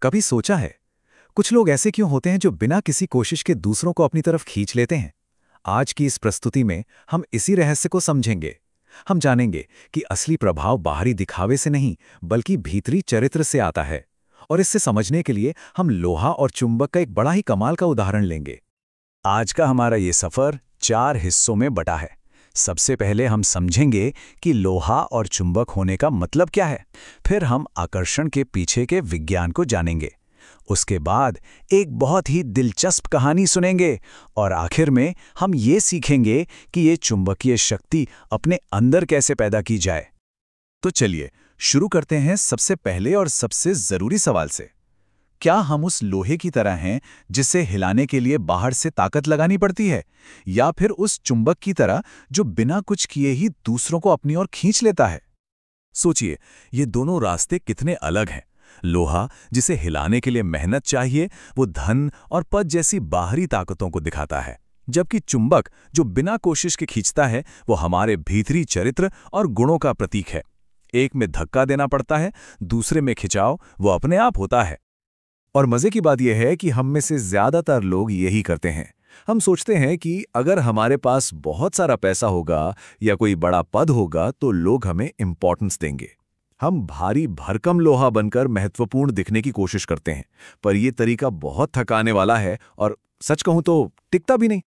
कभी सोचा है कुछ लोग ऐसे क्यों होते हैं जो बिना किसी कोशिश के दूसरों को अपनी तरफ खींच लेते हैं? आज की इस प्रस्तुति में हम इसी रहस्य को समझेंगे। हम जानेंगे कि असली प्रभाव बाहरी दिखावे से नहीं बल्कि भीतरी चरित्र से आता है। और इससे समझने के लिए हम लोहा और चुंबक का एक बड़ा ही कमाल का उदाहरण लेंगे। आज का हमारा ये सफर 4 हिस्सों में बटा है। सबसे पहले हम समझेंगे कि लोहा और चुंबक होने का मतलब क्या है। फिर हम आकर्षण के पीछे के विज्ञान को जानेंगे। उसके बाद एक बहुत ही दिलचस्प कहानी सुनेंगे और आखिर में हम ये सीखेंगे कि ये चुंबकीय शक्ति अपने अंदर कैसे पैदा की जाए। तो चलिए शुरू करते हैं सबसे पहले और सबसे जरूरी सवाल से। क्या हम उस लोहे की तरह हैं जिसे हिलाने के लिए बाहर से ताकत लगानी पड़ती है, या फिर उस चुंबक की तरह जो बिना कुछ किए ही दूसरों को अपनी ओर खींच लेता है? सोचिए, ये दोनों रास्ते कितने अलग हैं। लोहा, जिसे हिलाने के लिए मेहनत चाहिए, वो धन और पद जैसी बाहरी ताकतों को दिखाता है, जबकि चुंबक, जो बिना कोशिश के खींचता है, वो हमारे भीतरी चरित्र और गुणों का प्रतीक है। एक में धक्का देना पड़ता है, दूसरे में खिंचाव वो अपने आप होता है। और मजे की बात यह है कि हम में से ज्यादातर लोग यही करते हैं। हम सोचते हैं कि अगर हमारे पास बहुत सारा पैसा होगा या कोई बड़ा पद होगा तो लोग हमें इंपॉर्टेंस देंगे। हम भारी भरकम लोहा बनकर महत्वपूर्ण दिखने की कोशिश करते हैं, पर यह तरीका बहुत थकाने वाला है और सच कहूं तो टिकता भी नहीं।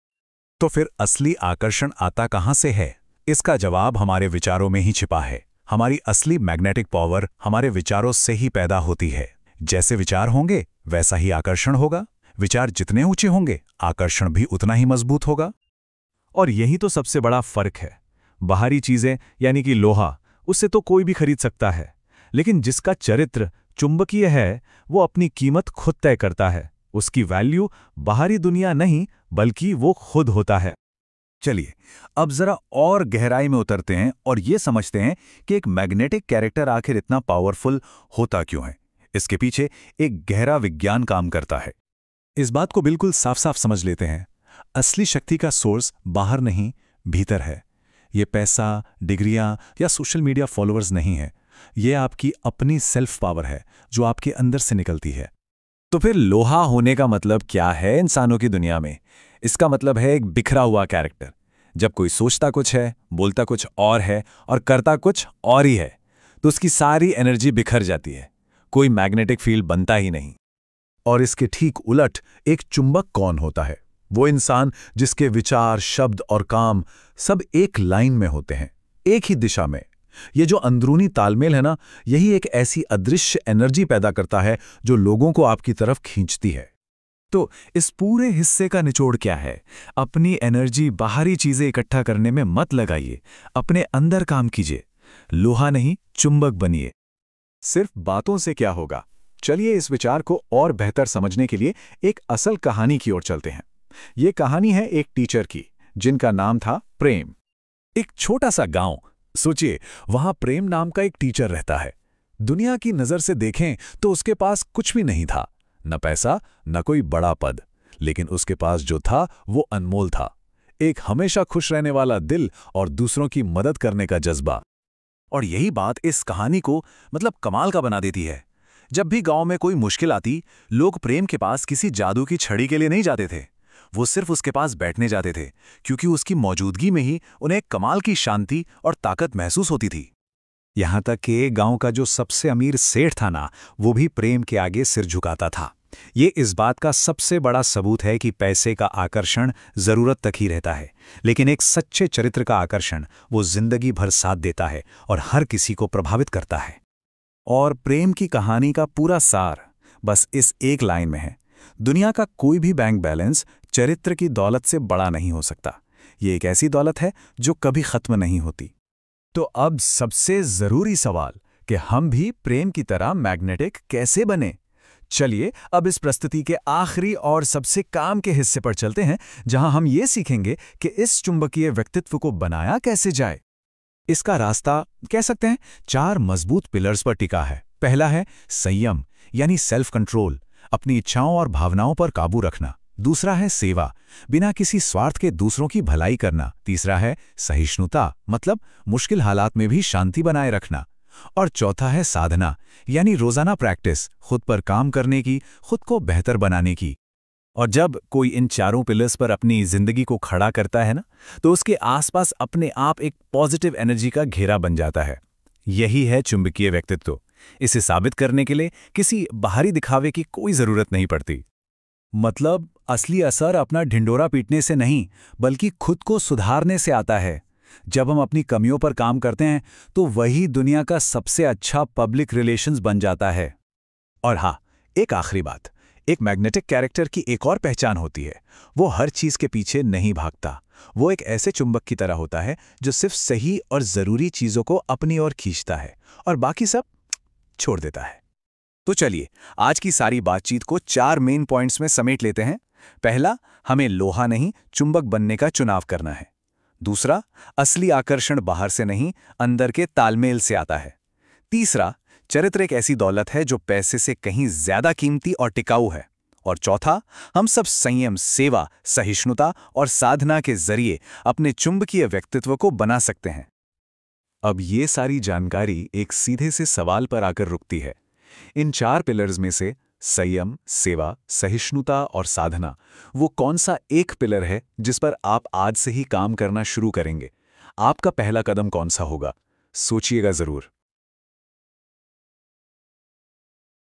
तो फिर असली आकर्षण आता कहां से है? इसका जवाब हमारे विचारों में ही छिपा है। हमारी असली मैग्नेटिक पावर हमारे विचारों से ही पैदा होती है। जैसे विचार होंगे वैसा ही आकर्षण होगा। विचार जितने ऊंचे होंगे आकर्षण भी उतना ही मजबूत होगा। और यही तो सबसे बड़ा फर्क है। बाहरी चीजें यानी कि लोहा, उससे तो कोई भी खरीद सकता है, लेकिन जिसका चरित्र चुंबकीय है वो अपनी कीमत खुद तय करता है। उसकी वैल्यू बाहरी दुनिया नहीं बल्कि वो खुद होता है। चलिए अब जरा और गहराई में उतरते हैं और ये समझते हैं कि एक मैग्नेटिक कैरेक्टर आखिर इतना पावरफुल होता क्यों है। इसके पीछे एक गहरा विज्ञान काम करता है। इस बात को बिल्कुल साफ साफ समझ लेते हैं। असली शक्ति का सोर्स बाहर नहीं, भीतर है। ये पैसा, डिग्रियां या सोशल मीडिया फॉलोअर्स नहीं है। ये आपकी अपनी सेल्फ पावर है जो आपके अंदर से निकलती है। तो फिर लोहा होने का मतलब क्या है इंसानों की दुनिया में? इसका मतलब है एक बिखरा हुआ कैरेक्टर। जब कोई सोचता कुछ है, बोलता कुछ और है और करता कुछ और ही है, तो उसकी सारी एनर्जी बिखर जाती है। कोई मैग्नेटिक फील्ड बनता ही नहीं। और इसके ठीक उलट एक चुंबक कौन होता है? वो इंसान जिसके विचार, शब्द और काम सब एक लाइन में होते हैं, एक ही दिशा में। ये जो अंदरूनी तालमेल है ना, यही एक ऐसी अदृश्य एनर्जी पैदा करता है जो लोगों को आपकी तरफ खींचती है। तो इस पूरे हिस्से का निचोड़ क्या है? अपनी एनर्जी बाहरी चीजें इकट्ठा करने में मत लगाइए, अपने अंदर काम कीजिए। लोहा नहीं, चुंबक बनिए। सिर्फ बातों से क्या होगा? चलिए इस विचार को और बेहतर समझने के लिए एक असल कहानी की ओर चलते हैं। ये कहानी है एक टीचर की, जिनका नाम था प्रेम। एक छोटा सा गांव। सोचिए, वहां प्रेम नाम का एक टीचर रहता है। दुनिया की नजर से देखें तो उसके पास कुछ भी नहीं था, न पैसा न कोई बड़ा पद, लेकिन उसके पास जो था वो अनमोल था। एक हमेशा खुश रहने वाला दिल और दूसरों की मदद करने का जज्बा। और यही बात इस कहानी को कमाल का बना देती है। जब भी गांव में कोई मुश्किल आती, लोग प्रेम के पास किसी जादू की छड़ी के लिए नहीं जाते थे। वो सिर्फ उसके पास बैठने जाते थे, क्योंकि उसकी मौजूदगी में ही उन्हें एक कमाल की शांति और ताकत महसूस होती थी। यहां तक कि गांव का जो सबसे अमीर सेठ था ना, वो भी प्रेम के आगे सिर झुकाता था। ये इस बात का सबसे बड़ा सबूत है कि पैसे का आकर्षण जरूरत तक ही रहता है, लेकिन एक सच्चे चरित्र का आकर्षण वो जिंदगी भर साथ देता है और हर किसी को प्रभावित करता है। और प्रेम की कहानी का पूरा सार बस इस एक लाइन में है। दुनिया का कोई भी बैंक बैलेंस चरित्र की दौलत से बड़ा नहीं हो सकता। ये एक ऐसी दौलत है जो कभी खत्म नहीं होती। तो अब सबसे जरूरी सवाल कि हम भी प्रेम की तरह मैग्नेटिक कैसे बने? चलिए अब इस प्रस्तुति के आखिरी और सबसे काम के हिस्से पर चलते हैं, जहां हम ये सीखेंगे कि इस चुंबकीय व्यक्तित्व को बनाया कैसे जाए। इसका रास्ता कह सकते हैं 4 मजबूत पिलर्स पर टिका है। पहला है संयम यानी सेल्फ कंट्रोल, अपनी इच्छाओं और भावनाओं पर काबू रखना। दूसरा है सेवा, बिना किसी स्वार्थ के दूसरों की भलाई करना। तीसरा है सहिष्णुता, मतलब मुश्किल हालात में भी शांति बनाए रखना। और चौथा है साधना, यानी रोजाना प्रैक्टिस, खुद पर काम करने की, खुद को बेहतर बनाने की। और जब कोई इन चारों पिलर्स पर अपनी जिंदगी को खड़ा करता है ना, तो उसके आसपास अपने आप एक पॉजिटिव एनर्जी का घेरा बन जाता है। यही है चुंबकीय व्यक्तित्व। इसे साबित करने के लिए किसी बाहरी दिखावे की कोई जरूरत नहीं पड़ती। मतलब असली असर अपना ढिंडोरा पीटने से नहीं, बल्कि खुद को सुधारने से आता है। जब हम अपनी कमियों पर काम करते हैं तो वही दुनिया का सबसे अच्छा पब्लिक रिलेशंस बन जाता है। और हाँ, एक आखिरी बात, एक मैग्नेटिक कैरेक्टर की एक और पहचान होती है। वो हर चीज के पीछे नहीं भागता। वो एक ऐसे चुंबक की तरह होता है जो सिर्फ सही और जरूरी चीजों को अपनी ओर खींचता है और बाकी सब छोड़ देता है। तो चलिए, आज की सारी बातचीत को 4 मेन पॉइंट्स में समेट लेते हैं। पहला, हमें लोहा नहीं चुंबक बनने का चुनाव करना है। दूसरा, असली आकर्षण बाहर से नहीं, अंदर के तालमेल से आता है। तीसरा, चरित्र एक ऐसी दौलत है जो पैसे से कहीं ज्यादा कीमती और टिकाऊ है। और चौथा, हम सब संयम, सेवा, सहिष्णुता और साधना के जरिए अपने चुंबकीय व्यक्तित्व को बना सकते हैं। अब ये सारी जानकारी एक सीधे से सवाल पर आकर रुकती है। इन 4 पिलर्स में से संयम, सेवा, सहिष्णुता और साधना, वो कौन सा एक पिलर है जिस पर आप आज से ही काम करना शुरू करेंगे? आपका पहला कदम कौन सा होगा? सोचिएगा जरूर।